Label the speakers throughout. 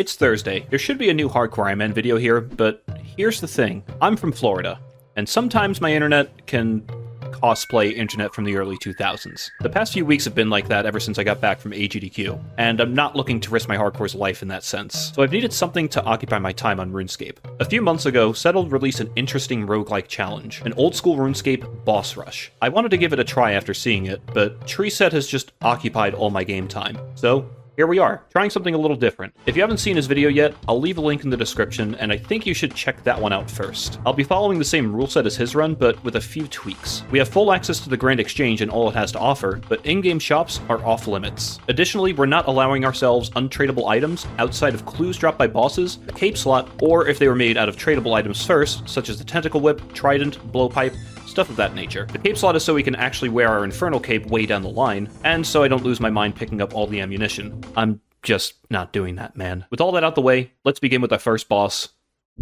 Speaker 1: It's Thursday. There should be a new Hardcore Iron Man video here, but here's the thing. I'm from Florida, and sometimes my internet can cosplay internet from the early 2000s. The past few weeks have been like that ever since I got back from AGDQ, and I'm not looking to risk my hardcore's life in that sense, so I've needed something to occupy my time on RuneScape. A few months ago, Settled released an interesting roguelike challenge, an old-school RuneScape boss rush. I wanted to give it a try after seeing it, but Tree Set has just occupied all my game time, so here we are, trying something a little different. If you haven't seen his video yet, I'll leave a link in the description, and I think you should check that one out first. I'll be following the same rule set as his run, but with a few tweaks. We have full access to the Grand Exchange and all it has to offer, but in-game shops are off limits. Additionally, we're not allowing ourselves untradeable items outside of clues dropped by bosses, a cape slot, or if they were made out of tradable items first, such as the Tentacle Whip, Trident, Blowpipe, stuff of that nature. The cape slot is so we can actually wear our Infernal Cape way down the line, and so I don't lose my mind picking up all the ammunition. I'm just not doing that, man. With all that out the way, let's begin with our first boss,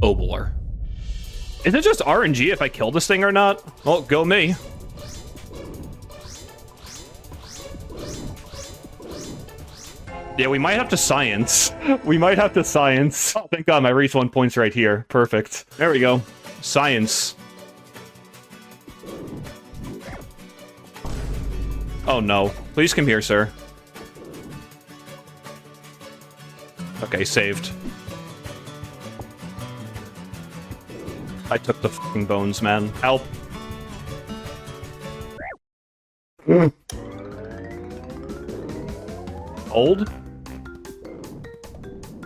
Speaker 1: Obor. Is it just RNG if I kill this thing or not? Well, go me. Yeah, we might have to science. We might have to science. Oh, thank God, my race 1 point's right here. Perfect. There we go. Science. Oh no. Please come here, sir. Okay, saved. I took the fucking bones, man. Help. Old?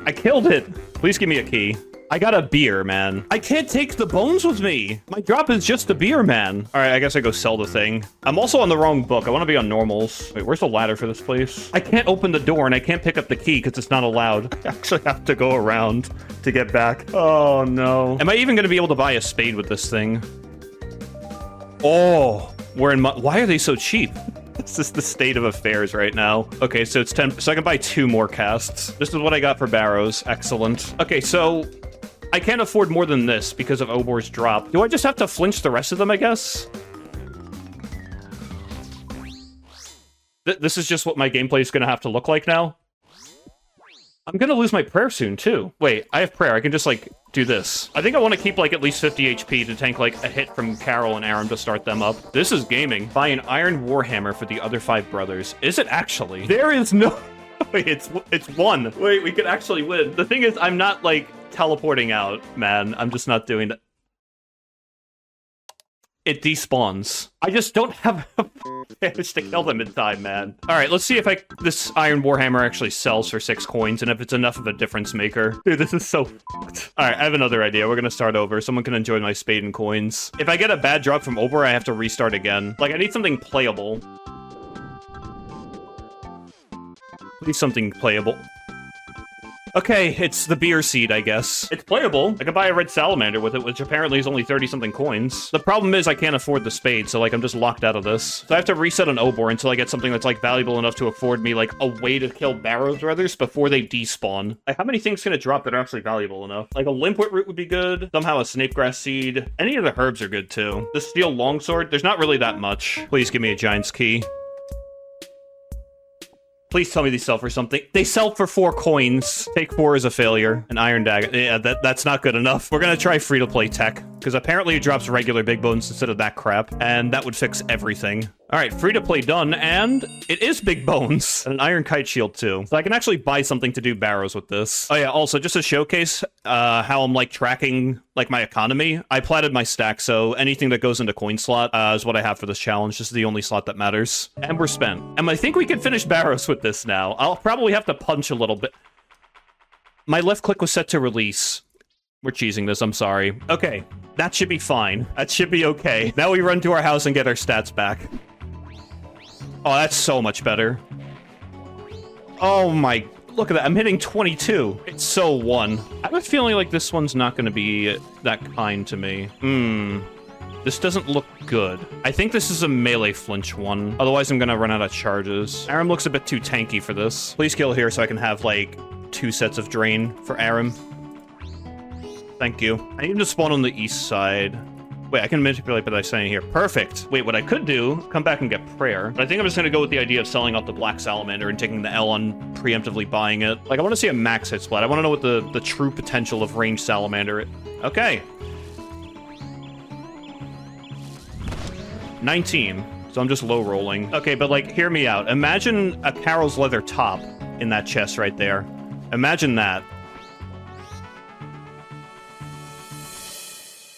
Speaker 1: I killed it! Please give me a key. I got a beer, man. I can't take the bones with me. My drop is just a beer, man. All right, I guess I go sell the thing. I'm also on the wrong book. I want to be on normals. Wait, where's the ladder for this place? I can't open the door and I can't pick up the key because it's not allowed. I actually have to go around to get back. Oh, no. Am I even going to be able to buy a spade with this thing? Oh, we're in why are they so cheap? This is the state of affairs right now. Okay, so it's 10. So I can buy 2 more casts. This is what I got for Barrows. Excellent. Okay, so I can't afford more than this because of Obor's drop. Do I just have to flinch the rest of them, I guess? This is just what my gameplay is going to have to look like now? I'm going to lose my prayer soon, too. Wait, I have prayer. I can just, like, do this. I think I want to keep, like, at least 50 HP to tank, like, a hit from Carol and Aram to start them up. This is gaming. Buy an Iron Warhammer for the other 5 brothers. Is it actually? There is no... Wait, it's 1. Wait, we could actually win. The thing is, I'm not, like, teleporting out, man. I'm just not doing that. It despawns. I just don't have damage to kill them in time, man. All right, let's see if this Iron Warhammer actually sells for 6 coins and if it's enough of a difference maker. Dude, this is so fucked. All right, I have another idea. We're gonna start over. Someone can enjoy my spade and coins. If I get a bad drop from Obor, I have to restart again. Like, I need something playable. Please something playable. Okay, it's the beer seed, I guess. It's playable. I could buy a red salamander with it, which apparently is only 30-something coins. The problem is I can't afford the spade, so, like, I'm just locked out of this. So I have to reset on Obor until I get something that's, like, valuable enough to afford me, like, a way to kill Barrows brothers before they despawn. Like, how many things can it drop that are actually valuable enough? Like, a limpwit root would be good. Somehow a snapegrass seed. Any of the herbs are good, too. The steel longsword, there's not really that much. Please give me a giant's key. Please tell me they sell for something. They sell for 4 coins. Take 4 is a failure. An iron dagger. Yeah, that's not good enough. We're gonna try free-to-play tech, because apparently it drops regular big bones instead of that crap, and that would fix everything. All right, free-to-play done, and it is big bones. And an iron kite shield, too. So I can actually buy something to do Barrows with this. Oh yeah, also, just to showcase how I'm, like, tracking, like, my economy, I platted my stack, so anything that goes into coin slot is what I have for this challenge. This is the only slot that matters. And we're spent. And I think we can finish Barrows with this now. I'll probably have to punch a little bit. My left click was set to release. We're cheesing this, I'm sorry. Okay, that should be fine. That should be okay. Now we run to our house and get our stats back. Oh, that's so much better. Oh my, look at that. I'm hitting 22. It's so 1. I have a feeling like this one's not going to be that kind to me. This doesn't look good. I think this is a melee flinch one. Otherwise, I'm going to run out of charges. Aram looks a bit too tanky for this. Please kill here so I can have, like, 2 sets of drain for Aram. Thank you. I need him to spawn on the east side. Wait, I can manipulate by saying here. Perfect. Wait, what I could do, come back and get prayer. But I think I'm just going to go with the idea of selling off the Black Salamander and taking the L on preemptively buying it. Like, I want to see a max hit split. I want to know what the true potential of ranged Salamander is. Okay. 19. So I'm just low rolling. Okay, but like, hear me out. Imagine a Carol's leather top in that chest right there. Imagine that.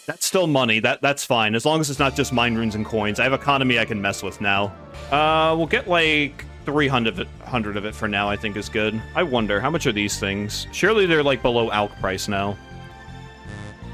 Speaker 1: That's still money. That's fine, as long as it's not just mine runes and coins. I have economy I can mess with now. We'll get like 300 of it for now, I think is good. I wonder, how much are these things? Surely they're like below ALK price now.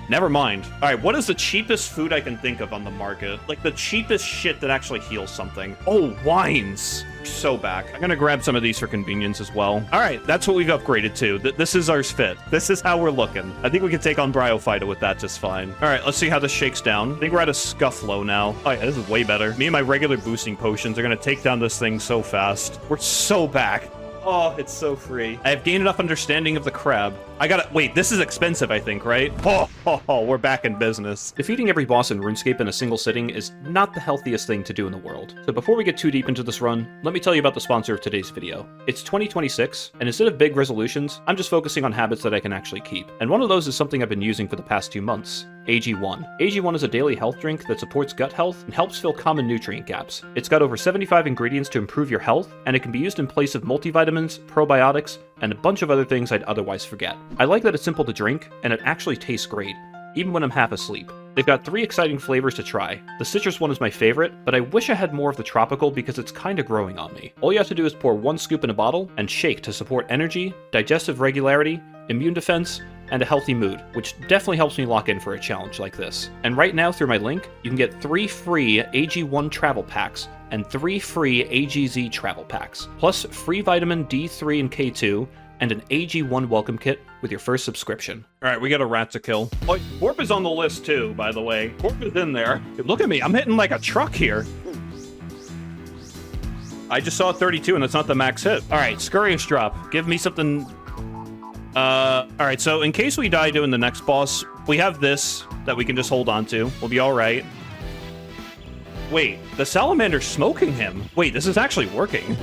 Speaker 1: Never mind. All right, what is the cheapest food I can think of on the market? Like the cheapest shit that actually heals something. Oh, wines. So back. I'm gonna grab some of these for convenience as well. All right, that's what we've upgraded to. This is our fit. This is how we're looking. I think we can take on Bryophyta with that just fine. All right, let's see how this shakes down. I think we're at a scuff low now. Oh yeah, this is way better. Me and my regular boosting potions are gonna take down this thing so fast. We're so back. Oh, it's so free. I have gained enough understanding of the crab. I gotta... Wait, this is expensive, I think, right? Oh, we're back in business. Defeating every boss in RuneScape in a single sitting is not the healthiest thing to do in the world. So before we get too deep into this run, let me tell you about the sponsor of today's video. It's 2026, and instead of big resolutions, I'm just focusing on habits that I can actually keep. And one of those is something I've been using for the past 2 months. AG1. AG1 is a daily health drink that supports gut health and helps fill common nutrient gaps. It's got over 75 ingredients to improve your health, and it can be used in place of multivitamins, probiotics, and a bunch of other things I'd otherwise forget. I like that it's simple to drink, and it actually tastes great, even when I'm half asleep. They've got 3 exciting flavors to try. The citrus one is my favorite, but I wish I had more of the tropical because it's kinda growing on me. All you have to do is pour 1 scoop in a bottle and shake to support energy, digestive regularity, immune defense, and a healthy mood, which definitely helps me lock in for a challenge like this. And right now, through my link, you can get 3 free AG1 travel packs and 3 free AGZ travel packs, plus free vitamin D3 and K2, and an AG1 welcome kit with your first subscription. All right, we got a rat to kill. Oh, Corp is on the list too, by the way. Corp is in there. Look at me, I'm hitting like a truck here. I just saw 32 and that's not the max hit. All right, Scurrious Drop. Give me something... all right, so in case we die doing the next boss, we have this that we can just hold on to. We'll be all right. Wait, the Salamander's smoking him. Wait, this is actually working.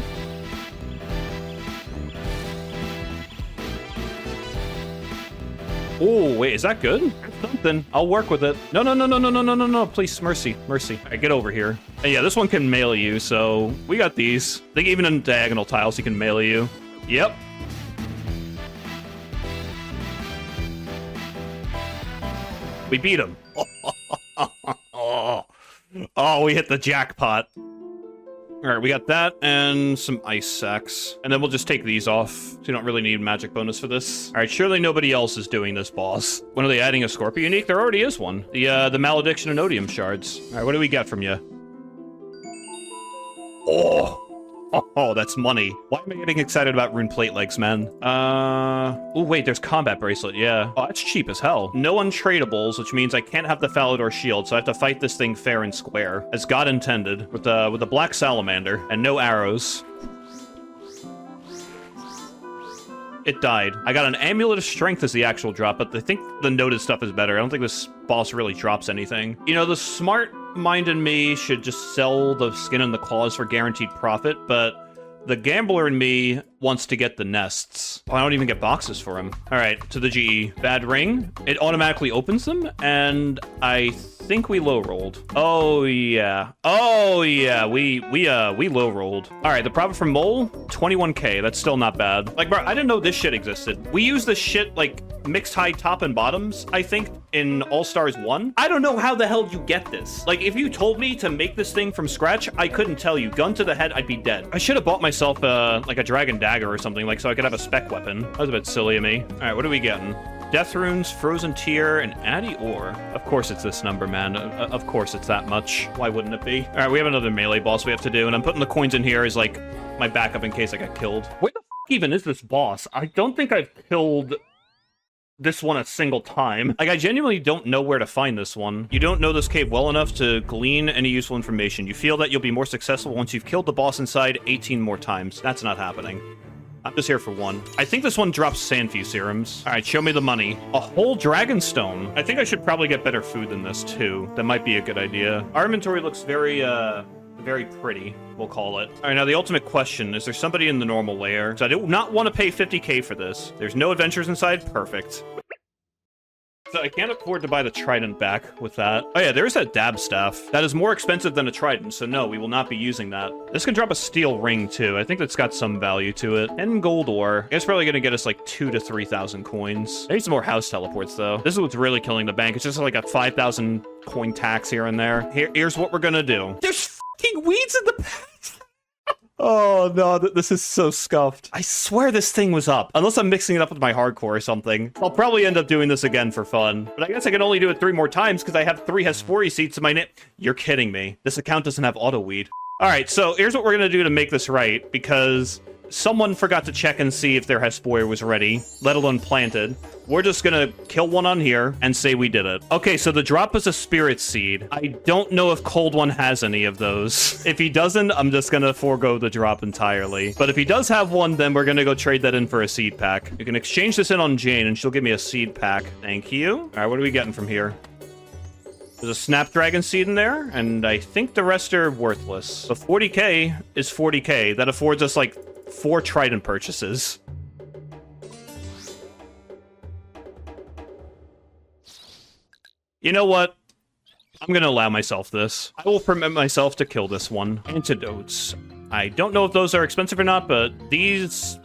Speaker 1: Oh, wait, is that good? Something. I'll work with it. No, please, mercy. All right, get over here. And yeah, this one can melee you, so we got these. I think even in diagonal tiles, he can melee you. Yep. We beat him. Oh, we hit the jackpot. All right, we got that and some ice sacks. And then we'll just take these off. So you don't really need magic bonus for this. All right, surely nobody else is doing this boss. When are they adding a Scorpio unique? There already is one. The Malediction and Odium shards. All right, what do we get from you? Oh, that's money. Why am I getting excited about rune plate legs, man? Oh, wait, there's combat bracelet, yeah. Oh, that's cheap as hell. No untradables, which means I can't have the Falador shield, so I have to fight this thing fair and square, as God intended, with the black salamander, and no arrows. It died. I got an Amulet of Strength as the actual drop, but I think the noted stuff is better. I don't think this boss really drops anything. You know, the smart mind in me should just sell the skin and the claws for guaranteed profit, but the gambler in me wants to get the nests. Oh, I don't even get boxes for them. All right, to the GE. Bad ring. It automatically opens them, and I think we low rolled. Oh yeah. We low rolled. All right, the profit from Mole, 21k. That's still not bad. Like, bro, I didn't know this shit existed. We use this shit like mixed high top and bottoms, I think, in All-Stars 1. I don't know how the hell you get this. Like, if you told me to make this thing from scratch, I couldn't tell you. Gun to the head, I'd be dead. I should have bought myself like a dragon dagger or something, like, so I could have a spec weapon. That was a bit silly of me. All right, what are we getting? Death Runes, Frozen Tear, and Addy Ore. Of course it's this number, man. Of course it's that much. Why wouldn't it be? All right, we have another melee boss we have to do, and I'm putting the coins in here as, like, my backup in case I get killed. Where the f even is this boss? I don't think I've killed this one a single time. Like, I genuinely don't know where to find this one. You don't know this cave well enough to glean any useful information. You feel that you'll be more successful once you've killed the boss inside 18 more times. That's not happening. I'm just here for one. I think this one drops Sandfew serums. All right, show me the money. A whole Dragonstone. I think I should probably get better food than this too. That might be a good idea. Our inventory looks very pretty, we'll call it. All right, now the ultimate question, is there somebody in the normal layer? So I do not want to pay 50k for this. There's no adventures inside, perfect. So I can't afford to buy the trident back with that. Oh yeah, there's that dab staff. That is more expensive than a trident, so no, we will not be using that. This can drop a steel ring too. I think that's got some value to it. And gold ore. It's probably gonna get us like 2,000 to 3,000 coins. I need some more house teleports though. This is what's really killing the bank. It's just like a 5,000 coin tax here and there. Here's what we're gonna do. There's fucking weeds in the path. Oh no, this is so scuffed. I swear this thing was up. Unless I'm mixing it up with my hardcore or something. I'll probably end up doing this again for fun. But I guess I can only do it 3 more times because I have 3 Hespori seats in my name. You're kidding me. This account doesn't have auto weed. Alright, so here's what we're gonna do to make this right, because someone forgot to check and see if their Hespori was ready, let alone planted. We're just gonna kill one on here and say we did it. Okay, so the drop is a spirit seed. I don't know if Cold One has any of those. If he doesn't, I'm just gonna forego the drop entirely. But if he does have one, then we're gonna go trade that in for a seed pack. You can exchange this in on Jane and she'll give me a seed pack. Thank you. All right, what are we getting from here? There's a Snapdragon seed in there, and I think the rest are worthless. So 40k is 40k. That affords us like 4 trident purchases. You know what? I'm gonna allow myself this. I will permit myself to kill this one. Antidotes. I don't know if those are expensive or not, but these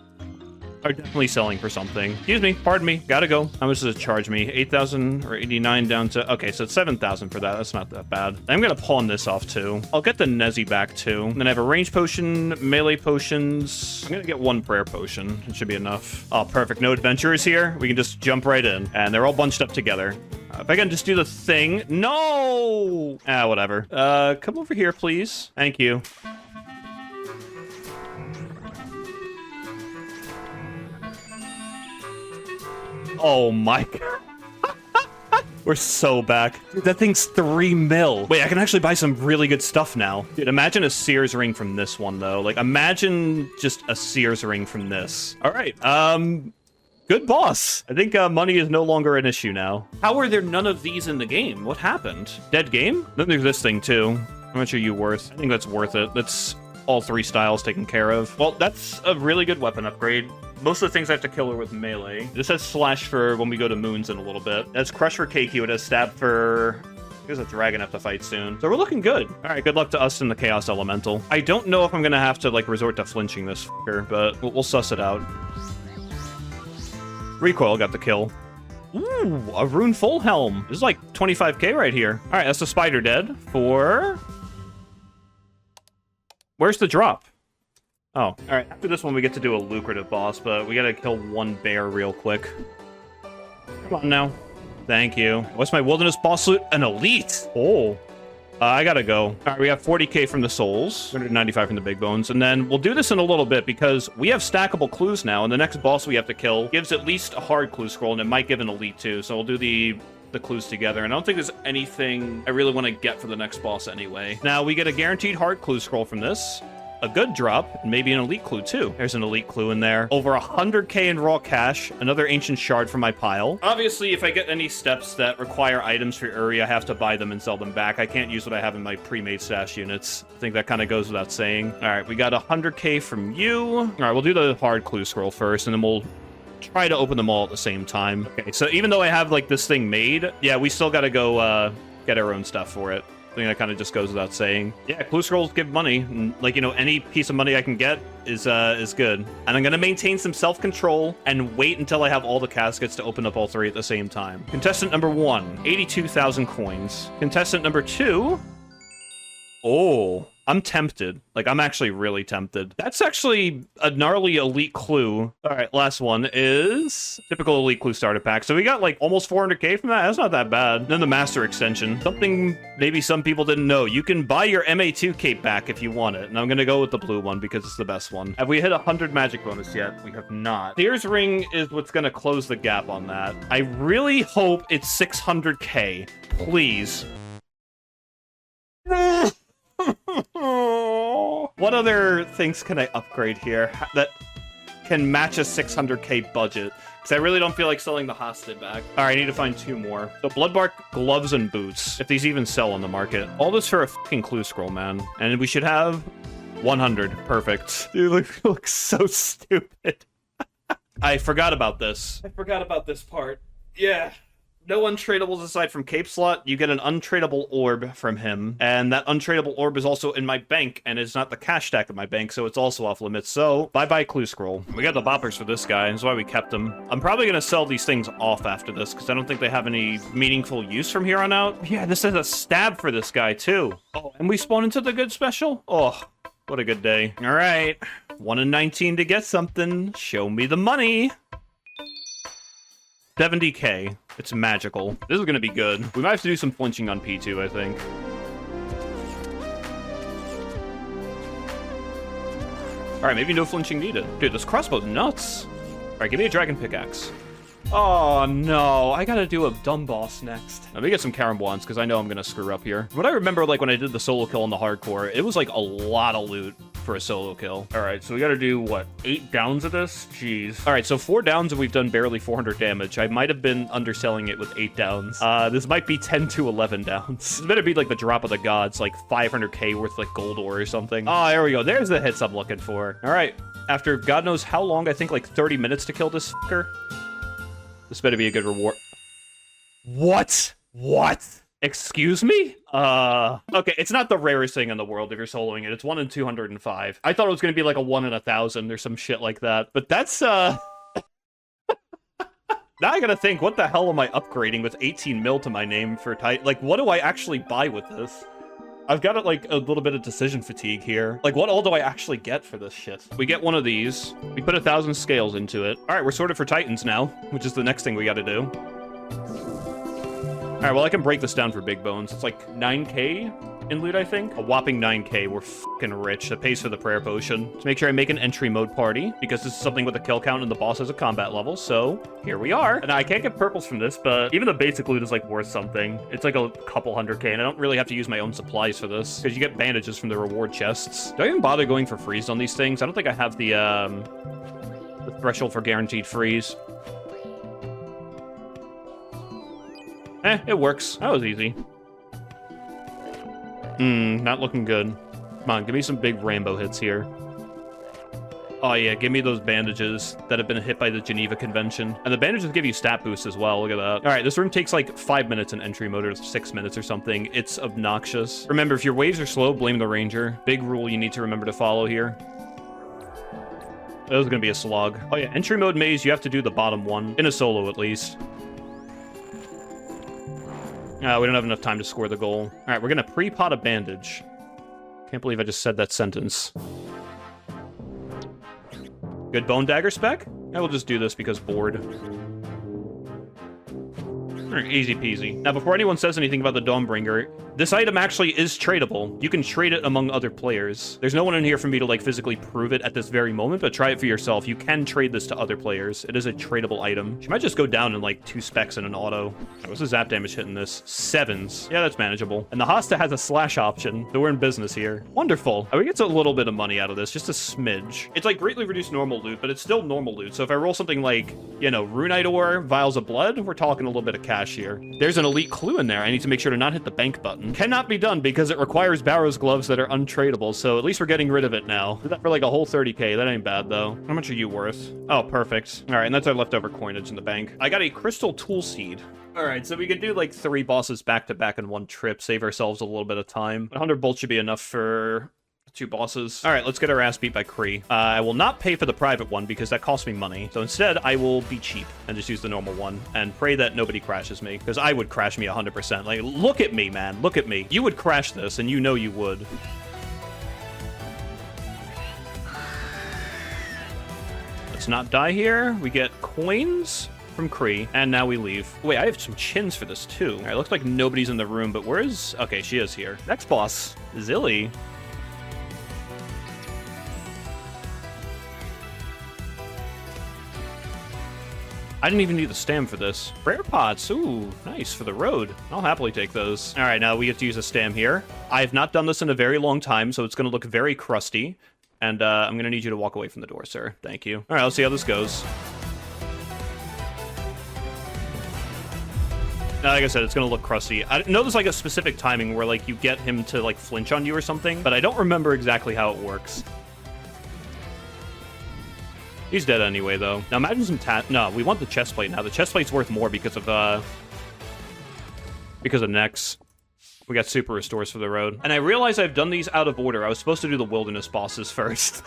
Speaker 1: are definitely selling for something. Excuse me, pardon me, gotta go. How much does it charge me? 8,000 or 89 down to... Okay, so it's 7,000 for that. That's not that bad. I'm gonna pawn this off too. I'll get the Nezzy back too. And then I have a range potion, melee potions. I'm gonna get 1 prayer potion. It should be enough. Oh, perfect. No adventurers here. We can just jump right in. And they're all bunched up together. If I can just do the thing... No! Ah, whatever. Come over here, please. Thank you. Oh my god. We're so back. Dude, that thing's 3 mil. Wait, I can actually buy some really good stuff now. Dude, imagine a Sears ring from this one, though. Like, imagine just a Sears ring from this. All right, good boss. I think money is no longer an issue now. How are there none of these in the game? What happened? Dead game? Then there's this thing, too. How much are you worth? I think that's worth it. That's all 3 styles taken care of. Well, that's a really good weapon upgrade. Most of the things I have to kill are with melee. This has slash for when we go to moons in a little bit. That's crush for Keiki. It has stab for... There's a dragon I have to fight soon. So we're looking good. All right, good luck to us in the Chaos Elemental. I don't know if I'm gonna have to, like, resort to flinching this fucker, but we'll suss it out. Recoil got the kill. Ooh, a Rune Full Helm. This is like 25k right here. All right, that's the spider dead for... Where's the drop? Oh, all right. After this one, we get to do a lucrative boss, but we gotta kill 1 bear real quick. Come on now. Thank you. What's my wilderness boss loot? An elite. Oh. I gotta go. All right, we have 40k from the souls, 195 from the big bones, and then we'll do this in a little bit because we have stackable clues now, and the next boss we have to kill gives at least a hard clue scroll, and it might give an elite too, so we'll do the clues together, and I don't think there's anything I really want to get for the next boss anyway. Now, we get a guaranteed hard clue scroll from this, a good drop, and maybe an elite clue too. There's an elite clue in there. Over 100k in raw cash, another ancient shard from my pile. Obviously, if I get any steps that require items for Uri, I have to buy them and sell them back. I can't use what I have in my pre-made stash units. I think that kind of goes without saying. All right, we got 100k from you. All right, we'll do the hard clue scroll first, and then we'll try to open them all at the same time. Okay, so even though I have, like, this thing made, yeah, we still gotta go get our own stuff for it. I think that kind of just goes without saying. Yeah, clue scrolls give money. And, like, you know, any piece of money I can get is good. And I'm gonna maintain some self-control and wait until I have all the caskets to open up all 3 at the same time. Contestant number 1, 82,000 coins. Contestant number 2... Oh, I'm tempted. Like, I'm actually really tempted. That's actually a gnarly elite clue. All right, last one is typical elite clue starter pack. So we got like almost 400k from that. That's not that bad. Then the master extension. Something maybe some people didn't know. You can buy your MA2 cape back if you want it. And I'm going to go with the blue one because it's the best one. Have we hit 100 magic bonus yet? We have not. Sears ring is what's going to close the gap on that. I really hope it's 600k. Please. What other things can I upgrade here? That can match a 600k budget. Because I really don't feel like selling the hostage back. All right, I need to find 2 more. So Bloodbark, gloves, and boots, if these even sell on the market. All this for a fucking clue scroll, man. And we should have 100. Perfect. Dude, looks so stupid. I forgot about this. I forgot about this part. Yeah. No untradables aside from Cape Slot. You get an untradeable orb from him. And that untradeable orb is also in my bank, and it's not the cash stack of my bank, so it's also off limits. So, bye-bye Clue Scroll. We got the boppers for this guy, that's why we kept them. I'm probably going to sell these things off after this, because I don't think they have any meaningful use from here on out. Yeah, this is a stab for this guy, too. Oh, and we spawn into the good special? Oh, what a good day. All right, 1 in 19 to get something. Show me the money. 70k. It's magical. This is going to be good. We might have to do some flinching on P2, I think. Alright, maybe no flinching needed. Dude, this crossbow's nuts. Alright, give me a dragon pickaxe. Oh, no. I gotta do a dumb boss next. Let me get some Karambwans, because I know I'm gonna screw up here. What I remember, like, when I did the solo kill on the hardcore, it was, like, a lot of loot for a solo kill. Alright, so we gotta do, what, 8 downs of this? Jeez. Alright, so 4 downs and we've done barely 400 damage. I might have been underselling it with 8 downs. This might be 10 to 11 downs. This better be, like, the drop of the gods, like 500k worth, like, gold ore or something. Oh, there we go. There's the hits I'm looking for. Alright, after God knows how long, I think, like, 30 minutes to kill this fucker. This better be a good reward. What? What? Excuse me? Okay, it's not the rarest thing in the world if you're soloing it. It's 1 in 205. I thought it was gonna be like a 1 in 1,000 or some shit like that. But that's, Now I gotta think, what the hell am I upgrading with 18 mil to my name for like, what do I actually buy with this? I've got, like, a little bit of decision fatigue here. Like, what all do I actually get for this shit? We get one of these. We put 1,000 scales into it. All right, we're sorted for Titans now, which is the next thing we gotta do. All right, well, I can break this down for big bones. It's like 9k in loot, I think. A whopping 9k. We're fucking rich. That pays for the prayer potion. To make sure I make an entry mode party, because this is something with a kill count and the boss has a combat level, so here we are. And I can't get purples from this, but even the basic loot is, like, worth something. It's like a couple 100k, and I don't really have to use my own supplies for this, because you get bandages from the reward chests. Do I even bother going for freeze on these things? I don't think I have the threshold for guaranteed freeze. It works. That was easy. Not looking good. Come on, give me some big rainbow hits here. Oh yeah, give me those bandages that have been hit by the Geneva Convention. And the bandages give you stat boosts as well, look at that. Alright, this room takes like 5 minutes in entry mode, or 6 minutes or something. It's obnoxious. Remember, if your waves are slow, blame the ranger. Big rule you need to remember to follow here. That was gonna be a slog. Oh yeah, entry mode maze, you have to do the bottom one. In a solo, at least. We don't have enough time to score the goal. Alright, we're gonna pre-pot a bandage. Can't believe I just said that sentence. Good bone dagger spec? I will just do this because bored. Easy peasy. Now, before anyone says anything about the Dawnbringer, this item actually is tradable. You can trade it among other players. There's no one in here for me to, like, physically prove it at this very moment, but try it for yourself. You can trade this to other players. It is a tradable item. She might just go down in, like, 2 specs in an auto. What's the zap damage hitting this? 7s. Yeah, that's manageable. And the Hosta has a slash option, so we're in business here. Wonderful. We get a little bit of money out of this, just a smidge. It's, like, greatly reduced normal loot, but it's still normal loot. So if I roll something like, you know, Runite Ore, Vials of Blood, we're talking a little bit of cash here. There's an elite clue in there. I need to make sure to not hit the bank button. Cannot be done because it requires Barrows gloves that are untradeable, so at least we're getting rid of it now. Did that for like a whole 30k. That ain't bad, though. How much are you worth? Oh, perfect. All right, and that's our leftover coinage in the bank. I got a crystal tool seed. All right, so we could do like 3 bosses back to back in one trip, save ourselves a little bit of time. 100 bolts should be enough for 2 bosses. All right, let's get our ass beat by Kree. I will not pay for the private one because that costs me money. So instead, I will be cheap and just use the normal one and pray that nobody crashes me, because I would crash me 100%. Like, look at me, man. Look at me. You would crash this, and you know you would. Let's not die here. We get coins from Kree, and now we leave. Wait, I have some chins for this, too. All right, looks like nobody's in the room, but where is... Okay, she is here. Next boss, Zilly. I didn't even need the stam for this. Prayer pots, ooh, nice for the road. I'll happily take those. All right, now we get to use a stam here. I have not done this in a very long time, so it's gonna look very crusty. And I'm gonna need you to walk away from the door, sir. Thank you. All right, let's see how this goes. Like I said, it's gonna look crusty. I know there's like a specific timing where like you get him to like flinch on you or something, but I don't remember exactly how it works. He's dead anyway, though. Now imagine some no, we want the chest plate now. The chest plate's worth more because of Nex. We got super restores for the road. And I realize I've done these out of order. I was supposed to do the wilderness bosses first.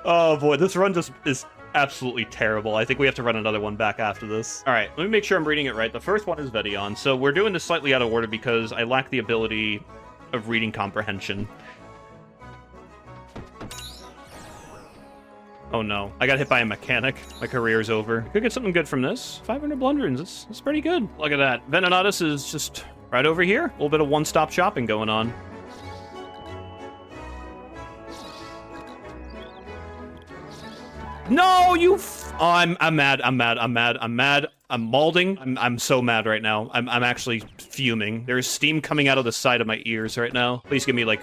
Speaker 1: Oh boy, this run just is absolutely terrible. I think we have to run another one back after this. All right, let me make sure I'm reading it right. The first one is Vedion. So we're doing this slightly out of order because I lack the ability of reading comprehension. Oh no, I got hit by a mechanic. My career's over. Could get something good from this. 500 blunderings, that's pretty good. Look at that. Venenatus is just right over here. A little bit of one-stop shopping going on. No, you oh, I'm mad. I'm malding. I'm so mad right now. I'm actually fuming. There's steam coming out of the side of my ears right now. Please give me, like,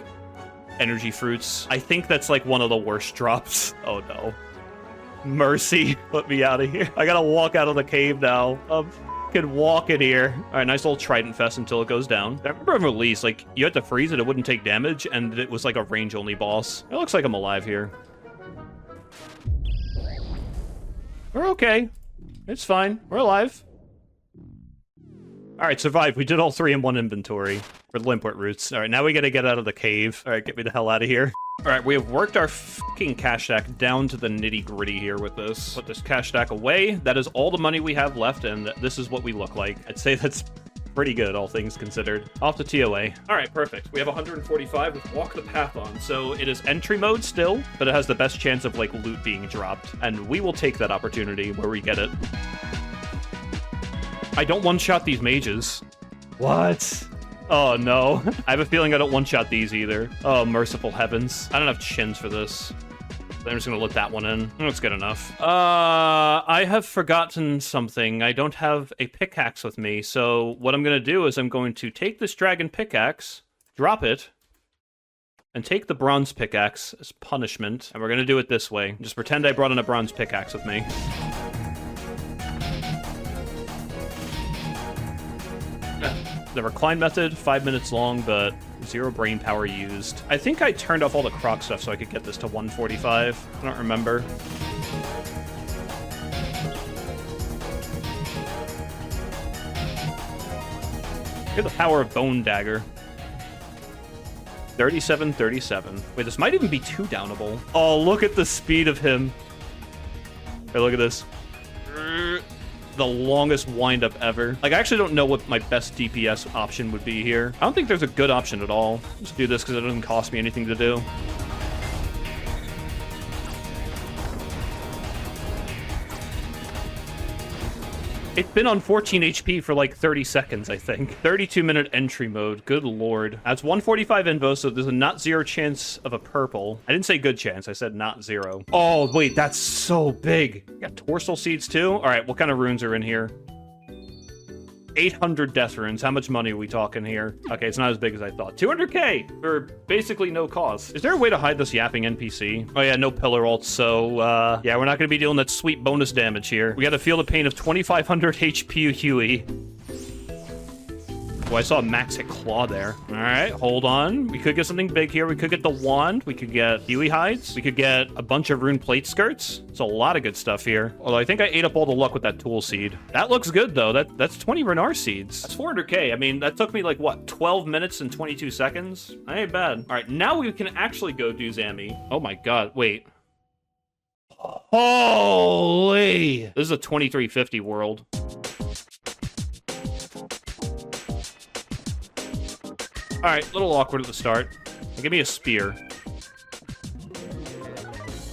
Speaker 1: energy fruits. I think that's, like, one of the worst drops. Oh, no. Mercy. Let me out of here. I gotta walk out of the cave now. I'm f***ing walking here. All right, nice little Trident Fest until it goes down. I remember in release, like, you had to freeze it, it wouldn't take damage, and it was, like, a range-only boss. It looks like I'm alive here. We're okay. It's fine. We're alive. All right, survived. We did all 3 in one inventory for the Limport roots. All right, now we gotta get out of the cave. All right, get me the hell out of here. All right, we have worked our fucking cash stack down to the nitty-gritty here with this. Put this cash stack away. That is all the money we have left, and this is what we look like. I'd say that's pretty good, all things considered. Off to TOA. All right, perfect. We have 145 with Walk the Path on. So it is entry mode still, but it has the best chance of, like, loot being dropped. And we will take that opportunity where we get it. I don't one-shot these mages. What? Oh, no. I have a feeling I don't one-shot these either. Oh, merciful heavens. I don't have chins for this. I'm just gonna let that one in. That's good enough. I have forgotten something. I don't have a pickaxe with me, so what I'm gonna do is I'm going to take this dragon pickaxe, drop it, and take the bronze pickaxe as punishment, and we're gonna do it this way. Just pretend I brought in a bronze pickaxe with me. The recline method, 5 minutes long, but 0 brain power used. I think I turned off all the croc stuff so I could get this to 145. I don't remember. Get the power of Bone Dagger. 37. Wait, this might even be 2 downable. Oh, look at the speed of him. Hey, look at this. The longest windup ever. Like, I actually don't know what my best DPS option would be here. I don't think there's a good option at all. Just do this because it doesn't cost me anything to do. It's been on 14 HP for like 30 seconds, I think. 32-minute entry mode. Good lord. That's 145 invo, so there's a not 0 chance of a purple. I didn't say good chance. I said not 0. Oh, wait, that's so big. You got Torsal Seeds, too? All right, what kind of runes are in here? 800 death runes. How much money are we talking here? Okay, it's not as big as I thought. 200k for basically no cost. Is there a way to hide this yapping NPC? Oh yeah, no pillar ult, so yeah, we're not gonna be dealing that sweet bonus damage here. We gotta feel the pain of 2500 HP Huey. Oh, I saw a max hit claw there. All right, hold on. We could get something big here. We could get the wand. We could get Huey hides. We could get a bunch of rune plate skirts. It's a lot of good stuff here. Although I think I ate up all the luck with that tool seed. That looks good though. That's 20 Renar seeds. That's 400k. I mean, that took me like what, 12 minutes and 22 seconds? That ain't bad. All right, now we can actually go do Zammy. Oh my god, wait. Holy! This is a 2350 world. All right, a little awkward at the start. Give me a spear.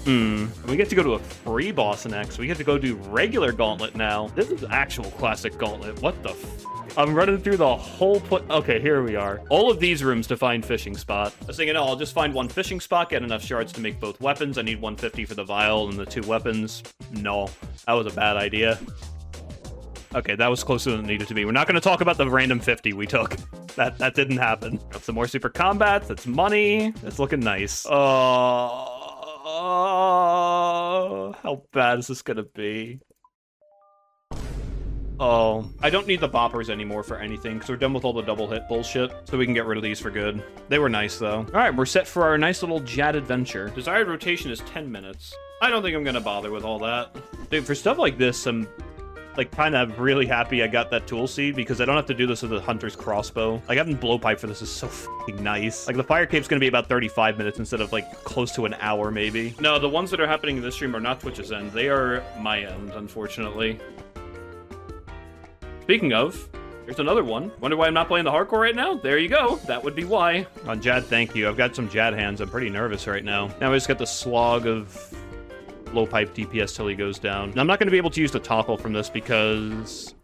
Speaker 1: We get to go to a free boss next. We get to go do regular Gauntlet now. This is actual classic Gauntlet. What the f... I'm running through the whole okay, here we are. All of these rooms to find fishing spot. I was thinking, oh, I'll just find one fishing spot, get enough shards to make both weapons. I need 150 for the vial and the 2 weapons. No, that was a bad idea. Okay, that was closer than it needed to be. We're not going to talk about the random 50 we took. That didn't happen. Got some more super combats. That's money. It's looking nice. How bad is this gonna be? Oh, I don't need the boppers anymore for anything, because we're done with all the double hit bullshit, so we can get rid of these for good. They were nice, though. All right, we're set for our nice little Jad adventure. Desired rotation is 10 minutes. I don't think I'm gonna bother with all that. Dude, for stuff like this, I'm, like, kind of really happy I got that tool seed, because I don't have to do this with a hunter's crossbow. Like, having blowpipe for this is so fucking nice. Like, the fire cape's gonna be about 35 minutes instead of, like, close to an hour, maybe. No, the ones that are happening in this stream are not Twitch's end. They are my end, unfortunately. Speaking of, here's another one. Wonder why I'm not playing the hardcore right now? There you go. That would be why. On Jad, thank you. I've got some Jad hands. I'm pretty nervous right now. Now I just got the slog of low pipe DPS till he goes down. Now, I'm not going to be able to use the toggle from this because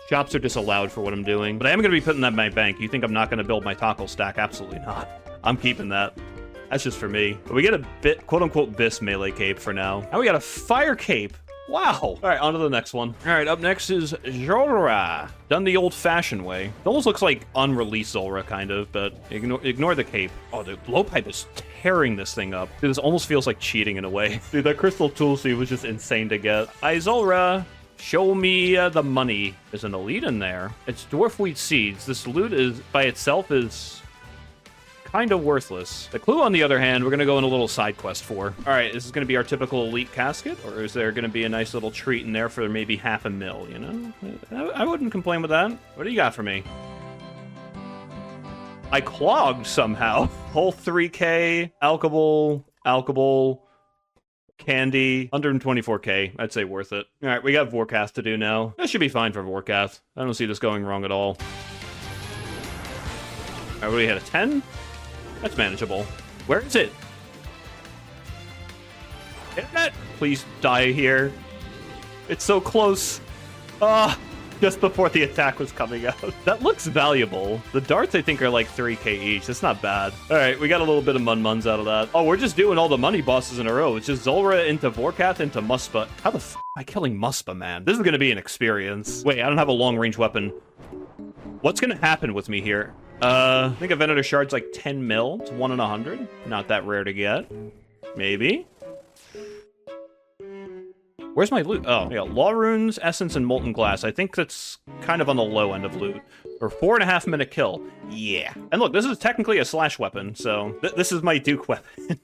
Speaker 1: shops are disallowed for what I'm doing. But I am going to be putting that in my bank. You think I'm not going to build my toggle stack? Absolutely not. I'm keeping that. That's just for me. But we get a bit, quote-unquote, bis melee cape for now. Now we got a fire cape. Wow. All right, on to the next one. All right, up next is Zora. Done the old-fashioned way. It almost looks like unreleased Zora, kind of, but ignore the cape. Oh, the blowpipe is tearing this thing up. Dude, this almost feels like cheating in a way. Dude, that crystal tool seed was just insane to get. Hi, Zora. Show me the money. There's an elite in there. It's dwarf wheat seeds. This loot is, by itself, is kind of worthless. The clue, on the other hand, we're going to go on a little side quest for. All right, this is going to be our typical elite casket, or is there going to be a nice little treat in there for maybe $500,000, you know? I wouldn't complain with that. What do you got for me? I clogged somehow. Whole 3K, alkable, candy, 124K. I'd say worth it. All right, we got Vorkath to do now. That should be fine for Vorkath. I don't see this going wrong at all. All right, what do we hit, a 10? That's manageable. Where is it? Internet? Please die here. It's so close. Just before the attack was coming out. That looks valuable. The darts, I think, are like 3K each. That's not bad. All right, we got a little bit of mun-muns out of that. Oh, we're just doing all the money bosses in a row. It's just Zulrah into Vorkath into Muspah. How the f am I killing Muspah, man? This is going to be an experience. Wait, I don't have a long-range weapon. What's going to happen with me here? I think a Venator Shard's like 10 mil. It's 1 in 100. Not that rare to get. Maybe. Where's my loot? Oh, yeah, Law Runes, Essence, and Molten Glass. I think that's kind of on the low end of loot. Or 4.5 minute kill. Yeah. And look, this is technically a slash weapon, so this is my Duke weapon.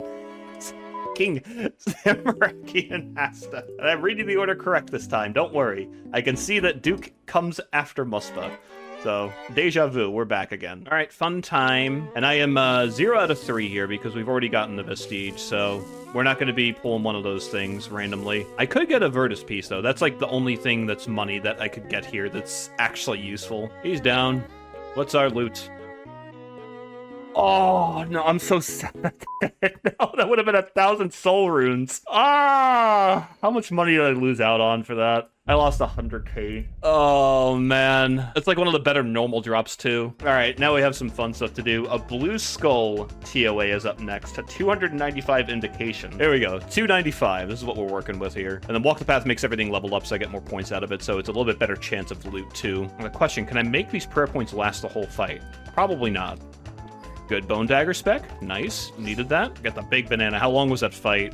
Speaker 1: King Samarakian Hasta. And I'm reading the order correct this time. Don't worry. I can see that Duke comes after Muspah. So, deja vu, we're back again. All right, fun time. And I am 0 out of 3 here because we've already gotten the Vestige, so we're not going to be pulling one of those things randomly. I could get a Virtus piece, though. That's like the only thing that's money that I could get here that's actually useful. He's down. What's our loot? Oh, no, I'm so sad. No, that would have been 1,000 soul runes. How much money did I lose out on for that? I lost 100K. Oh, man. It's like one of the better normal drops, too. All right, now we have some fun stuff to do. A Blue Skull TOA is up next. A 295 indication. There we go. 295. This is what we're working with here. And then Walk the Path makes everything level up, so I get more points out of it, so it's a little bit better chance of loot, too. And the question, can I make these prayer points last the whole fight? Probably not. Good Bone Dagger spec. Nice. Needed that. Got the big banana. How long was that fight?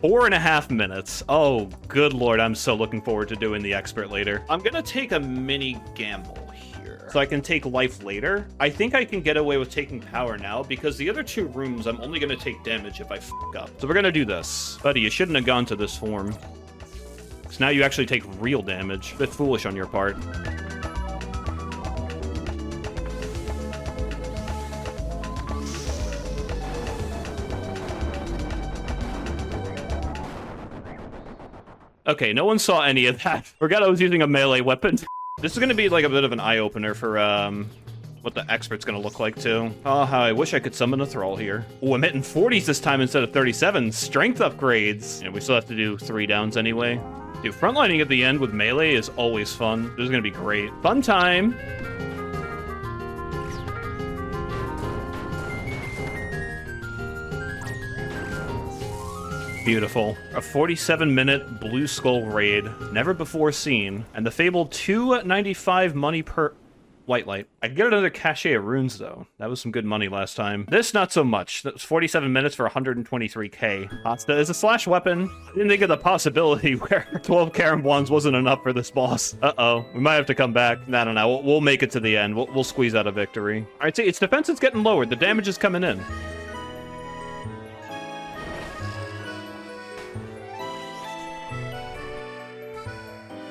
Speaker 1: 4.5 minutes. Oh, good lord. I'm so looking forward to doing the expert later. I'm gonna take a mini gamble here. So I can take life later. I think I can get away with taking power now because the other 2 rooms, I'm only gonna take damage if I f up. So we're gonna do this. Buddy, you shouldn't have gone to this form. So now you actually take real damage. A bit foolish on your part. Okay, no one saw any of that. Forgot I was using a melee weapon. This is going to be like a bit of an eye-opener for what the expert's going to look like, too. Oh, how I wish I could summon a Thrall here. Oh, I'm hitting 40s this time instead of 37s. Strength upgrades. Yeah, we still have to do 3 downs anyway. Dude, frontlining at the end with melee is always fun. This is going to be great. Fun time. Beautiful. A 47-minute Blue Skull raid, never before seen, and the fabled 295 money per... white light. I can get another cache of runes, though. That was some good money last time. This, not so much. That was 47 minutes for 123k. Pasta is a slash weapon. I didn't think of the possibility where 12 Karambwans wasn't enough for this boss. Uh-oh. We might have to come back. I don't know. We'll make it to the end. We'll squeeze out a victory. All right, see, its defense is getting lowered. The damage is coming in.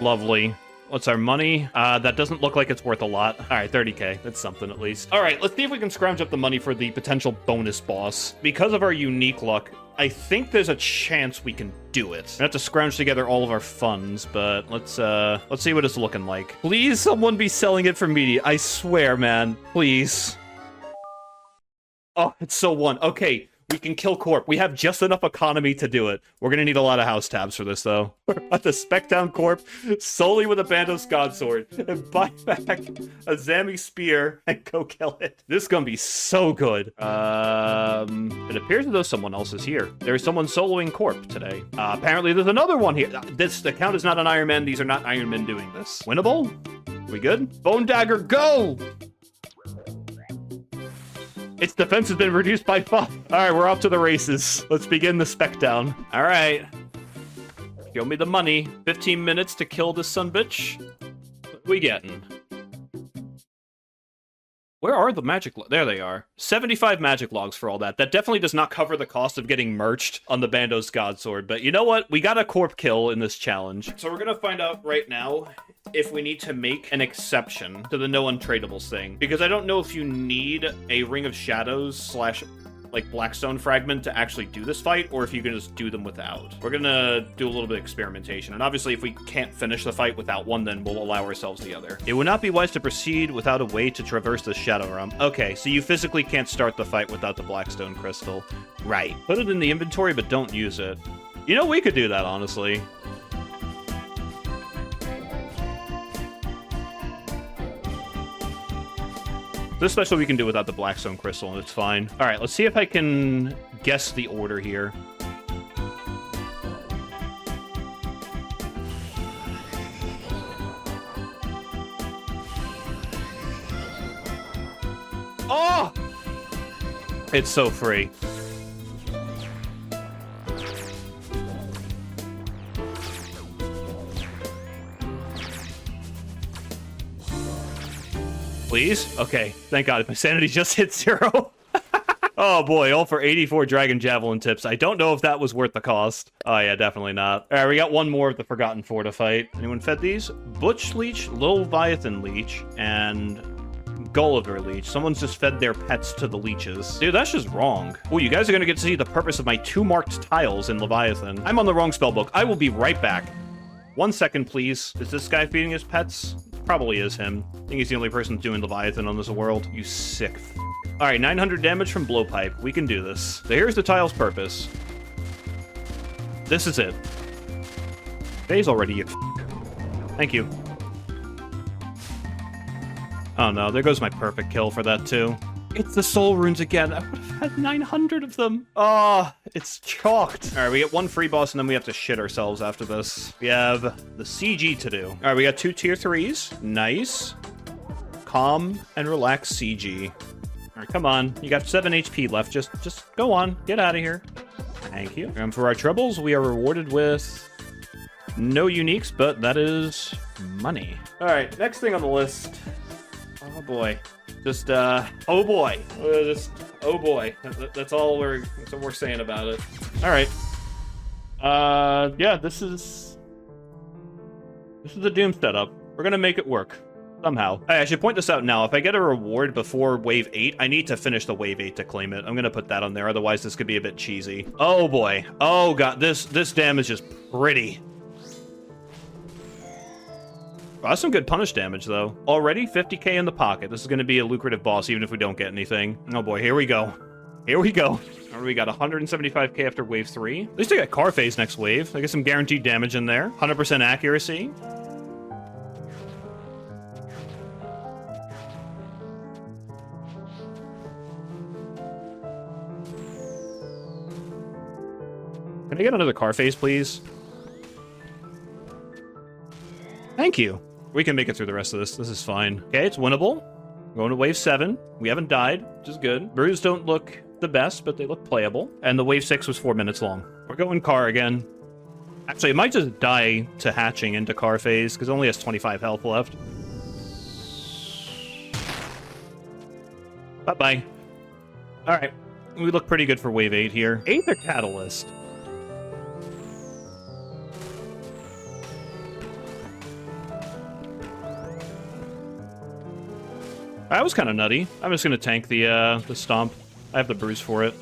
Speaker 1: Lovely. What's our money? That doesn't look like it's worth a lot. All right, 30k. That's something at least. All right, let's see if we can scrounge up the money for the potential bonus boss. Because of our unique luck, I think there's a chance we can do it. We have to scrounge together all of our funds, but let's see what it's looking like. Please, someone be selling it for media. I swear, man. Please. Oh, it's so one. Okay. We can kill Corp. We have just enough economy to do it. We're gonna need a lot of house tabs for this, though. We're about to spec down Corp solely with a Bandos Godsword and buy back a Zami Spear and go kill it. This is gonna be so good. It appears as though someone else is here. There's someone soloing Corp today. Apparently there's another one here. This account is not an Iron Man. These are not Iron Men doing this. Winnable? We good? Bone Dagger, go! Its defense has been reduced by 5. All right, we're off to the races. Let's begin the spec down. All right. Show me the money. 15 minutes to kill this sumbitch. What we getting? Where are the magic logs? There they are. 75 magic logs for all that. That definitely does not cover the cost of getting merched on the Bandos Godsword. But you know what? We got a Corp kill in this challenge. So we're going to find out right now if we need to make an exception to the no untradables thing. Because I don't know if you need a Ring of Shadows / like Blackstone fragment to actually do this fight, or if you can just do them without. We're gonna do a little bit of experimentation, and obviously if we can't finish the fight without one, then we'll allow ourselves the other. It would not be wise to proceed without a way to traverse the Shadow Realm. Okay, so you physically can't start the fight without the Blackstone Crystal. Right. Put it in the inventory, but don't use it. You know, we could do that, honestly. This special we can do without the Blackstone Crystal, and it's fine. All right, let's see if I can guess the order here. Oh! It's so free. Please? Okay, thank God. My sanity just hit 0. Oh boy, all for 84 Dragon Javelin tips. I don't know if that was worth the cost. Oh yeah, definitely not. All right, we got one more of the Forgotten Four to fight. Anyone fed these? Butch Leech, Leviathan Leech, and Gulliver Leech. Someone's just fed their pets to the leeches. Dude, that's just wrong. Oh, you guys are gonna get to see the purpose of my 2 marked tiles in Leviathan. I'm on the wrong spellbook. I will be right back. 1 second, please. Is this guy feeding his pets? Probably is him. I think he's the only person doing Leviathan on this world. You sick. All right, 900 damage from Blowpipe. We can do this. So here's the tile's purpose. This is it. Phase already, you Thank you. Oh no, there goes my perfect kill for that too. It's the soul runes again. I would have had 900 of them. Oh, it's chalked. All right, we get 1 free boss, and then we have to shit ourselves after this. We have the CG to do. All right, we got 2 tier 3s. Nice. Calm and relax CG. All right, come on. You got 7 HP left. Just go on. Get out of here. Thank you. And for our troubles, we are rewarded with no uniques, but that is money. All right, next thing on the list. Oh boy. Just, oh boy. Oh boy. That's all that's what we're saying about it. All right. Yeah, this is the Doom setup. We're gonna make it work. Somehow. Hey, I should point this out now. If I get a reward before Wave 8, I need to finish the Wave 8 to claim it. I'm gonna put that on there, otherwise this could be a bit cheesy. Oh boy. Oh god, this damage is pretty. Oh, that's some good punish damage, though. Already 50k in the pocket. This is going to be a lucrative boss, even if we don't get anything. Oh boy, here we go. Here we go. All right, we got 175k after wave 3. At least I got car phase next wave. I get some guaranteed damage in there. 100% accuracy. Can I get another car phase, please? Thank you. We can make it through the rest of this. This is fine. Okay, it's winnable. We're going to wave 7. We haven't died, which is good. Brews don't look the best, but they look playable. And the wave 6 was 4 minutes long. We're going car again. Actually, it might just die to hatching into car phase, because it only has 25 health left. Bye-bye. Alright. We look pretty good for wave 8 here. Aether Catalyst. That was kind of nutty. I'm just going to tank the stomp. I have the bruise for it.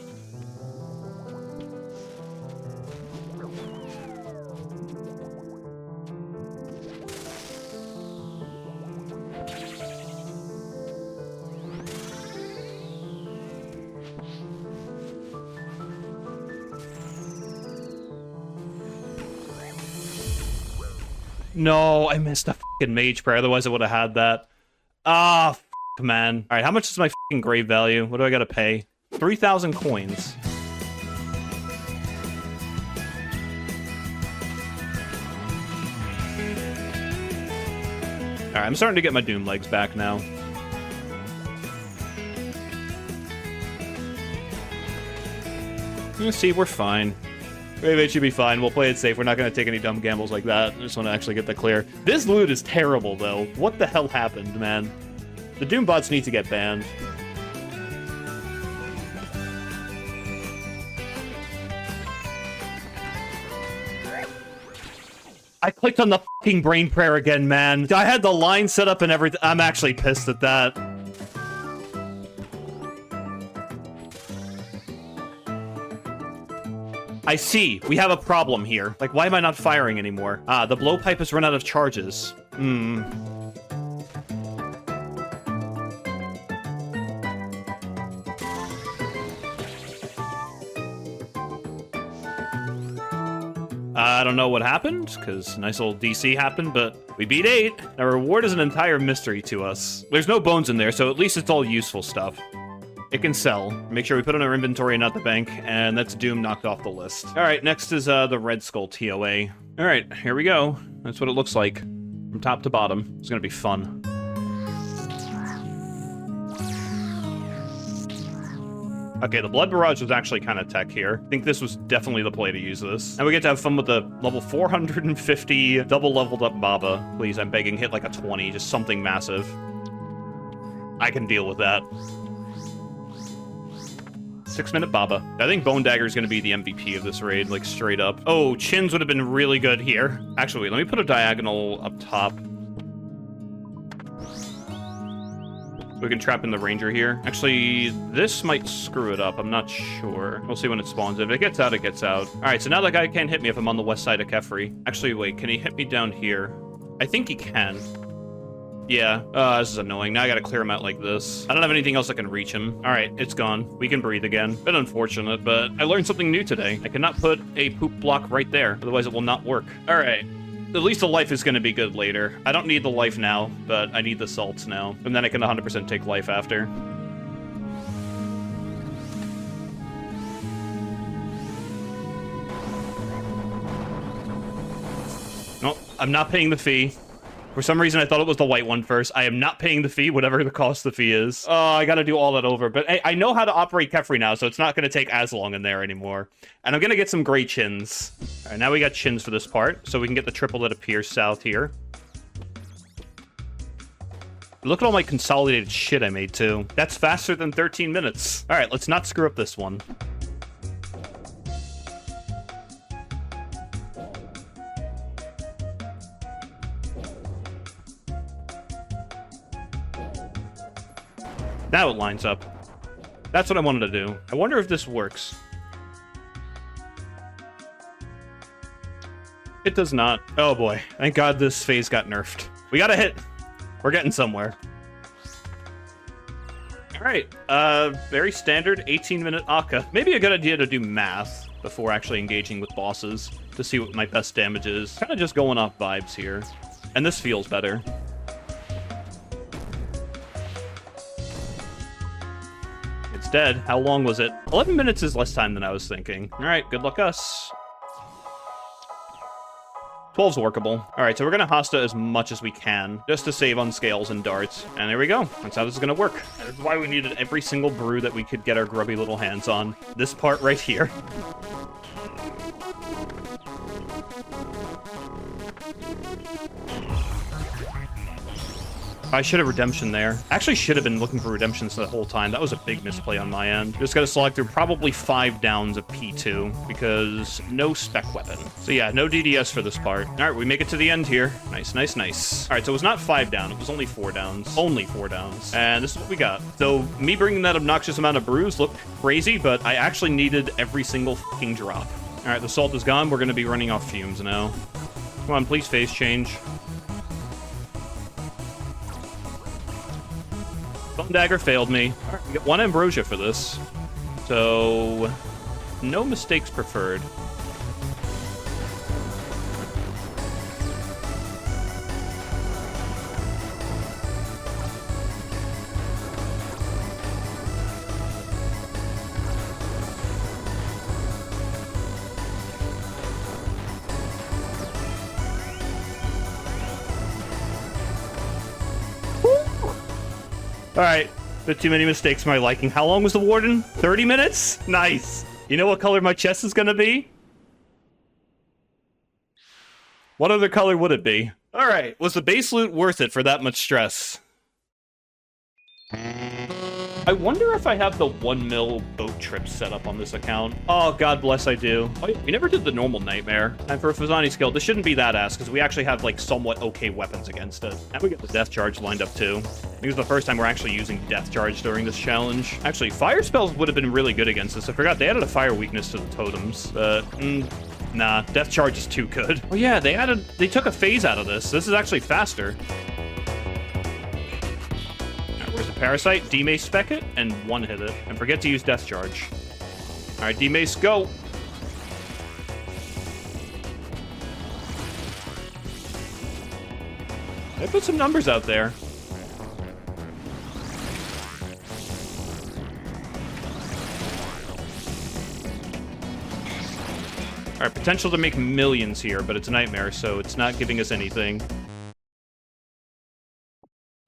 Speaker 1: No, I missed a fucking mage prayer. Otherwise, I would have had that. Ah, man. All right, how much is my fucking grave value? What do I gotta pay? 3,000 coins. All right, I'm starting to get my Doom legs back now. Let's see, we're fine. Maybe it should be fine. We'll play it safe. We're not going to take any dumb gambles like that. I just want to actually get that clear. This loot is terrible, though. What the hell happened, man? The Doom bots need to get banned. I clicked on the fucking brain prayer again, man. I had the line set up and everything. I'm actually pissed at that. I see. We have a problem here. Like, why am I not firing anymore? Ah, the blowpipe has run out of charges. I don't know what happened, because nice little DC happened, but we beat 8. Our reward is an entire mystery to us. There's no bones in there, so at least it's all useful stuff. It can sell. Make sure we put it in our inventory and not the bank, and that's Doom knocked off the list. All right, next is the Red Skull TOA. All right, here we go. That's what it looks like from top to bottom. It's gonna be fun. Okay, the Blood Barrage was actually kind of tech here. I think this was definitely the play to use this. And we get to have fun with the level 450 double leveled up Baba. Please, I'm begging, hit like a 20, just something massive. I can deal with that. 6-minute Baba. I think Bone Dagger is going to be the MVP of this raid, like straight up. Oh, Chins would have been really good here. Actually, wait, let me put a diagonal up top. We can trap in the Ranger here. Actually, this might screw it up. I'm not sure. We'll see when it spawns. If it gets out, it gets out. All right, so now that guy can't hit me if I'm on the west side of Kefri. Actually, wait, can he hit me down here? I think he can. Yeah, this is annoying. Now I gotta clear him out like this. I don't have anything else that can reach him. All right, it's gone. We can breathe again. Bit unfortunate, but I learned something new today. I cannot put a poop block right there, otherwise it will not work. All right. At least the life is gonna be good later. I don't need the life now, but I need the salts now. And then I can 100% take life after. No, I'm not paying the fee. For some reason, I thought it was the white one first. I am not paying the fee, whatever the cost of the fee is. Oh, I gotta do all that over. But hey, I know how to operate Kefri now, so it's not gonna take as long in there anymore. And I'm gonna get some gray chins. All right, now we got chins for this part, so we can get the triple that appears south here. Look at all my consolidated shit I made, too. That's faster than 13 minutes. All right, let's not screw up this one. Now it lines up. That's what I wanted to do. I wonder if this works. It does not. Oh boy. Thank God this phase got nerfed. We got a hit. We're getting somewhere. Alright. Very standard 18-minute Akka. Maybe a good idea to do math before actually engaging with bosses to see what my best damage is. Kind of just going off vibes here. And this feels better. Dead. How long was it? 11 minutes is less time than I was thinking. All right, good luck us. 12's workable. Alright, so we're gonna Hasta as much as we can, just to save on scales and darts. And there we go. That's how this is gonna work. That's why we needed every single brew that we could get our grubby little hands on. This part right here. I should have redemption there. Actually should have been looking for redemptions the whole time. That was a big misplay on my end. Just gotta select through probably 5 downs of P2 because no spec weapon. So yeah, no DDS for this part. All right, we make it to the end here. Nice, nice, nice. All right, so it was not 5 down. It was only 4 downs. Only 4 downs. And this is what we got. So me bringing that obnoxious amount of brews looked crazy, but I actually needed every single fucking drop. All right, the salt is gone. We're gonna be running off fumes now. Come on, please phase change. Bone Dagger failed me. All right, we get 1 Ambrosia for this. So, no mistakes preferred. Alright, bit too many mistakes for my liking. How long was the Warden? 30 minutes? Nice. You know what color my chest is gonna be? What other color would it be? Alright, was the base loot worth it for that much stress? I wonder if I have the 1 mil boat trip set up on this account. Oh, God bless I do. Oh, we never did the normal nightmare. And for a Phosani skill, this shouldn't be that ass, because we actually have, like, somewhat okay weapons against it. And we get the death charge lined up, too. I think it's the first time we're actually using death charge during this challenge. Actually, fire spells would have been really good against this. I forgot they added a fire weakness to the totems. Nah, death charge is too good. Oh yeah, they took a phase out of this. This is actually faster. Where's the Parasite? D-Mace spec it, and 1-hit it. And forget to use Death Charge. Alright, D-Mace, go! I put some numbers out there. Alright, potential to make millions here, but it's a nightmare, so it's not giving us anything.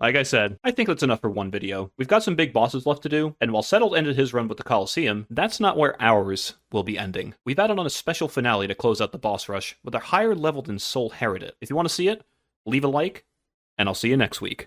Speaker 1: Like I said, I think that's enough for one video. We've got some big bosses left to do, and while Settled ended his run with the Colosseum, that's not where ours will be ending. We've added on a special finale to close out the boss rush with a higher level than Soul Heredit. If you want to see it, leave a like, and I'll see you next week.